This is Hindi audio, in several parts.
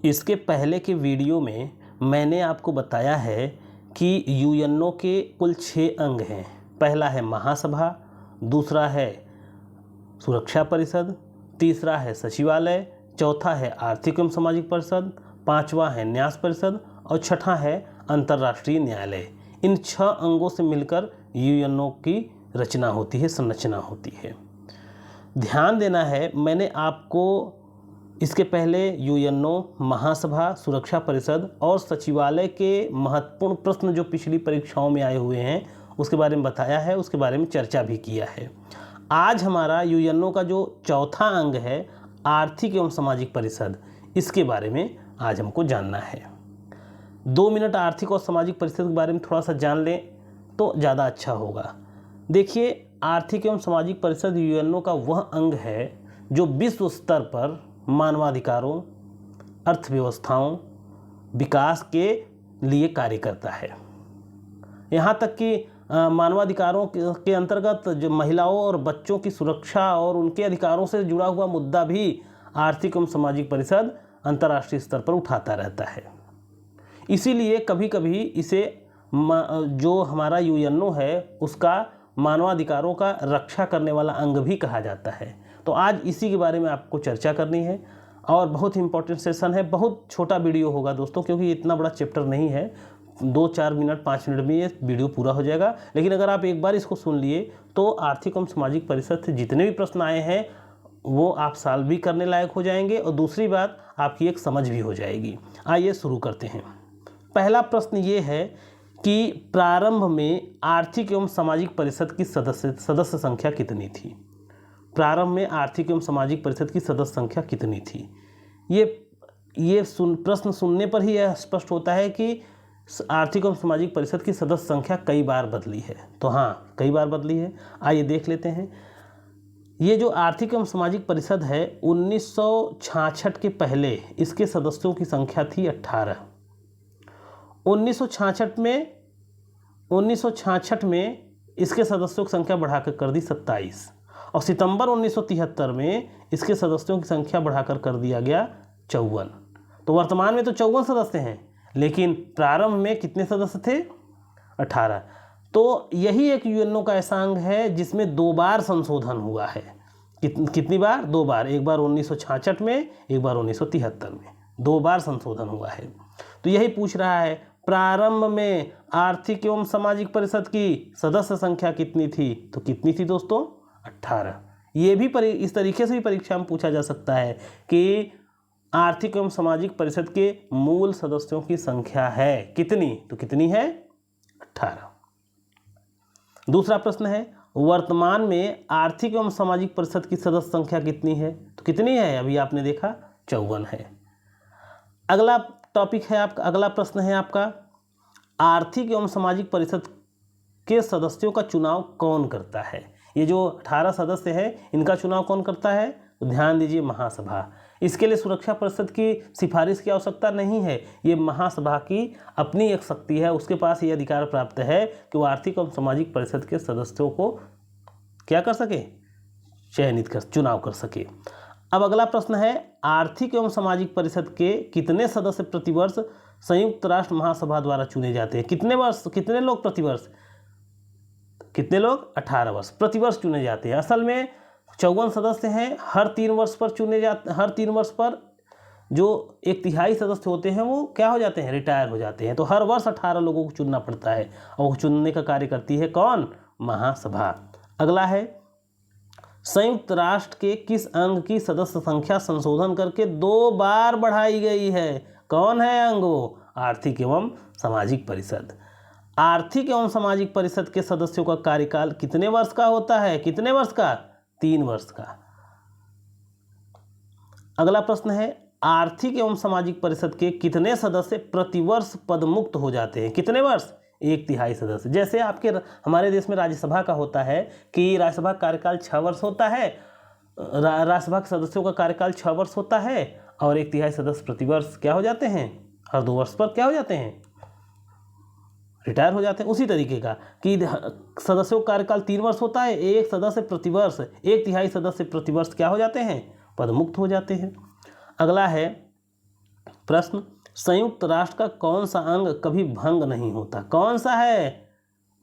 इसके पहले के वीडियो में मैंने आपको बताया है कि यूएनओ के कुल 6 अंग हैं। पहला है महासभा, दूसरा है सुरक्षा परिषद, तीसरा है सचिवालय, चौथा है आर्थिक एवं सामाजिक परिषद, पांचवा है न्यास परिषद और छठा है अंतर्राष्ट्रीय न्यायालय। इन 6 अंगों से मिलकर यूएनओ की रचना होती है, संरचना होती है। ध्यान देना है, मैंने आपको इसके पहले यूएनओ, महासभा, सुरक्षा परिषद और सचिवालय के महत्वपूर्ण प्रश्न जो पिछली परीक्षाओं में आए हुए हैं उसके बारे में बताया है, उसके बारे में चर्चा भी किया है। आज हमारा यूएनओ का जो चौथा अंग है आर्थिक एवं सामाजिक परिषद, इसके बारे में आज हमको जानना है। 2 मिनट आर्थिक और सामाजिक परिषद के बारे में थोड़ा सा जान लें तो ज़्यादा अच्छा होगा। देखिए, आर्थिक एवं सामाजिक परिषद यूएनओ का वह अंग है जो विश्व स्तर पर मानवाधिकारों, अर्थव्यवस्थाओं, विकास के लिए कार्य करता है। यहाँ तक कि मानवाधिकारों के अंतर्गत जो महिलाओं और बच्चों की सुरक्षा और उनके अधिकारों से जुड़ा हुआ मुद्दा भी आर्थिक एवं सामाजिक परिषद अंतर्राष्ट्रीय स्तर पर उठाता रहता है। इसीलिए कभी कभी इसे जो हमारा यूएनओ है उसका मानवाधिकारों का रक्षा करने वाला अंग भी कहा जाता है। तो आज इसी के बारे में आपको चर्चा करनी है और बहुत ही इंपॉर्टेंट सेशन है। बहुत छोटा वीडियो होगा दोस्तों, क्योंकि इतना बड़ा चैप्टर नहीं है। 2-4 मिनट 5 मिनट में ये वीडियो पूरा हो जाएगा। लेकिन अगर आप एक बार इसको सुन लिए तो आर्थिक एवं सामाजिक परिषद से जितने भी प्रश्न आए हैं वो आप सॉल्व भी करने लायक हो जाएंगे और दूसरी बात आपकी एक समझ भी हो जाएगी। आइए शुरू करते हैं। पहला प्रश्न ये है कि प्रारंभ में आर्थिक एवं सामाजिक परिषद की सदस्य संख्या कितनी थी? प्रारंभ में आर्थिक एवं सामाजिक परिषद की सदस्य संख्या कितनी थी? ये प्रश्न सुनने पर ही यह स्पष्ट होता है कि आर्थिक एवं सामाजिक परिषद की सदस्य संख्या कई बार बदली है। तो हाँ, कई बार बदली है। आइए देख लेते हैं। ये जो आर्थिक एवं सामाजिक परिषद है 1966 के पहले इसके सदस्यों की संख्या थी 18। 1966 में इसके सदस्यों की संख्या बढ़ाकर कर दी 27 और सितंबर 1973 में इसके सदस्यों की संख्या बढ़ाकर कर दिया गया 54। तो वर्तमान में तो 54 सदस्य हैं, लेकिन प्रारंभ में कितने सदस्य थे? 18। तो यही एक यूएनओ का ऐसा अंग है जिसमें 2 बार संशोधन हुआ है। कितनी बार? 2 बार। एक बार 1966 में, एक बार 1973 में। 2 बार संशोधन हुआ है। तो यही पूछ रहा है प्रारंभ में आर्थिक एवं सामाजिक परिषद की सदस्य संख्या कितनी थी? तो कितनी थी दोस्तों? 18। ये भी इस तरीके से भी परीक्षा में पूछा जा सकता है कि आर्थिक एवं सामाजिक परिषद के मूल सदस्यों की संख्या है कितनी? तो कितनी है? 18। दूसरा प्रश्न है वर्तमान में आर्थिक एवं सामाजिक परिषद की सदस्य संख्या कितनी है? तो कितनी है? अभी आपने देखा 54 है। अगला टॉपिक है आपका, अगला प्रश्न है आपका आर्थिक एवं सामाजिक परिषद के सदस्यों का चुनाव कौन करता है? ये जो 18 सदस्य हैं इनका चुनाव कौन करता है? तो ध्यान दीजिए, महासभा। इसके लिए सुरक्षा परिषद की सिफारिश की आवश्यकता नहीं है। ये महासभा की अपनी एक शक्ति है, उसके पास ये अधिकार प्राप्त है कि वो आर्थिक एवं सामाजिक परिषद के सदस्यों को क्या कर सके? चुनाव कर सके। अब अगला प्रश्न है आर्थिक एवं सामाजिक परिषद के कितने सदस्य प्रतिवर्ष संयुक्त राष्ट्र महासभा द्वारा चुने जाते हैं? कितने लोग प्रतिवर्ष? कितने लोग? 18 वर्ष प्रतिवर्ष चुने जाते हैं। असल में 54 सदस्य हैं, हर 3 वर्ष पर चुने जाते। हर 3 वर्ष पर जो 1/3 सदस्य होते हैं वो क्या हो जाते हैं? रिटायर हो जाते हैं। तो हर वर्ष 18 लोगों को चुनना पड़ता है और चुनने का कार्य करती है कौन? महासभा। अगला है संयुक्त राष्ट्र के किस अंग की सदस्य संख्या संशोधन करके 2 बार बढ़ाई गई है? कौन है अंग वो? आर्थिक एवं सामाजिक परिषद। आर्थिक एवं सामाजिक परिषद के सदस्यों का कार्यकाल कितने वर्ष का होता है? कितने वर्ष का? 3 वर्ष का। अगला प्रश्न है आर्थिक एवं सामाजिक परिषद के कितने सदस्य प्रतिवर्ष पदमुक्त हो जाते हैं? कितने वर्ष? 1/3 सदस्य। जैसे आपके हमारे देश में राज्यसभा का होता है कि राज्यसभा कार्यकाल 6 वर्ष होता है, राज्यसभा के सदस्यों का कार्यकाल 6 वर्ष होता है और 1/3 सदस्य प्रतिवर्ष क्या हो जाते हैं? हर 2 वर्ष पर क्या हो जाते हैं? रिटायर हो जाते हैं। उसी तरीके का कि सदस्यों का कार्यकाल 3 वर्ष होता है, एक सदस्य प्रतिवर्ष 1/3 सदस्य प्रतिवर्ष क्या हो जाते हैं? पदमुक्त हो जाते हैं। अगला है प्रश्न, संयुक्त राष्ट्र का कौन सा अंग कभी भंग नहीं होता? कौन सा है?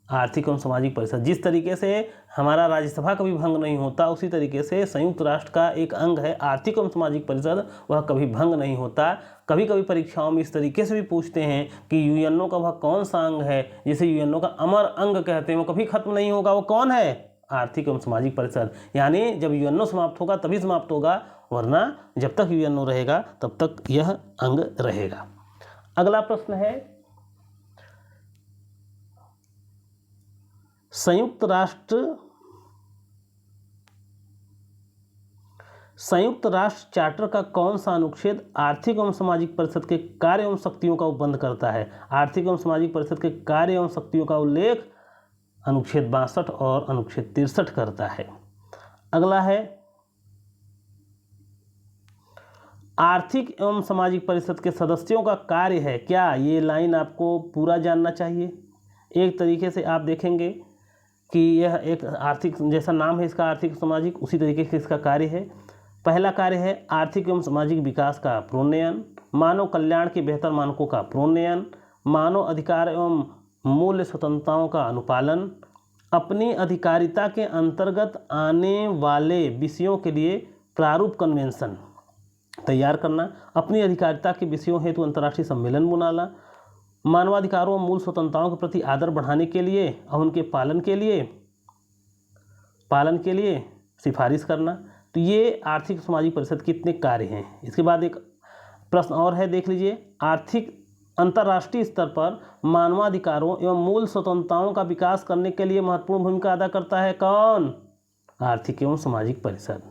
आर्थिक एवं सामाजिक परिषद। जिस तरीके से हमारा राज्यसभा कभी भंग नहीं होता, उसी तरीके से संयुक्त राष्ट्र का एक अंग है आर्थिक एवं सामाजिक परिषद, वह कभी भंग नहीं होता। कभी कभी परीक्षाओं में इस तरीके से भी पूछते हैं कि यूएनओ का वह कौन सा अंग है जिसे यूएनओ का अमर अंग कहते हैं, वो कभी खत्म नहीं होगा, वो कौन है? आर्थिक एवं सामाजिक परिषद। यानी जब यूएनओ समाप्त होगा तभी समाप्त होगा, वरना जब तक यूएनओ रहेगा तब तक यह अंग रहेगा। अगला प्रश्न है, संयुक्त राष्ट्र चार्टर का कौन सा अनुच्छेद आर्थिक एवं सामाजिक परिषद के कार्य एवं शक्तियों का उपबंध करता है? आर्थिक एवं सामाजिक परिषद के कार्य एवं शक्तियों का उल्लेख अनुच्छेद 62 और अनुच्छेद 63 करता है। अगला है, आर्थिक एवं सामाजिक परिषद के सदस्यों का कार्य है क्या? ये लाइन आपको पूरा जानना चाहिए। एक तरीके से आप देखेंगे कि यह एक आर्थिक, जैसा नाम है इसका आर्थिक सामाजिक, उसी तरीके से इसका कार्य है। पहला कार्य है आर्थिक एवं सामाजिक विकास का प्रोन्नयन, मानव कल्याण के बेहतर मानकों का प्रोन्नयन, मानव अधिकार एवं मूल्य स्वतंत्रताओं का अनुपालन, अपनी अधिकारिता के अंतर्गत आने वाले विषयों के लिए प्रारूप कन्वेंशन तैयार करना, अपनी अधिकारिता के विषयों हेतु अंतर्राष्ट्रीय सम्मेलन बुलाना, मानवाधिकारों और मूल स्वतंत्रताओं के प्रति आदर बढ़ाने के लिए और उनके पालन के लिए सिफारिश करना। तो ये आर्थिक सामाजिक परिषद के इतने कार्य हैं। इसके बाद एक प्रश्न और है, देख लीजिए, आर्थिक अंतर्राष्ट्रीय स्तर पर मानवाधिकारों एवं मूल स्वतंत्रताओं का विकास करने के लिए महत्वपूर्ण भूमिका अदा करता है कौन? आर्थिक एवं सामाजिक परिषद।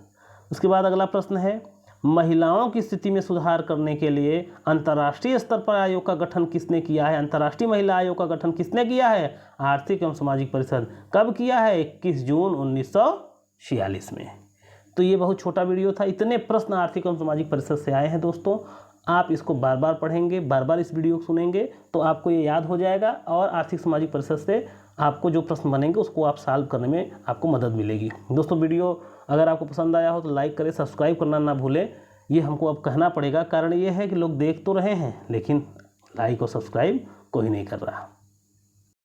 उसके बाद अगला प्रश्न है, महिलाओं की स्थिति में सुधार करने के लिए अंतर्राष्ट्रीय स्तर पर आयोग का गठन किसने किया है? अंतर्राष्ट्रीय महिला आयोग का गठन किसने किया है? आर्थिक एवं सामाजिक परिषद। कब किया है? 21 जून 1946 में। तो ये बहुत छोटा वीडियो था। इतने प्रश्न आर्थिक एवं सामाजिक परिषद से आए हैं दोस्तों। आप इसको बार बार पढ़ेंगे, बार बार इस वीडियो को सुनेंगे तो आपको ये याद हो जाएगा और आर्थिक सामाजिक परिषद से आपको जो प्रश्न बनेंगे उसको आप सॉल्व करने में आपको मदद मिलेगी। दोस्तों, वीडियो अगर आपको पसंद आया हो तो लाइक करें, सब्सक्राइब करना ना भूलें। ये हमको अब कहना पड़ेगा, कारण ये है कि लोग देख तो रहे हैं लेकिन लाइक और सब्सक्राइब कोई नहीं कर रहा।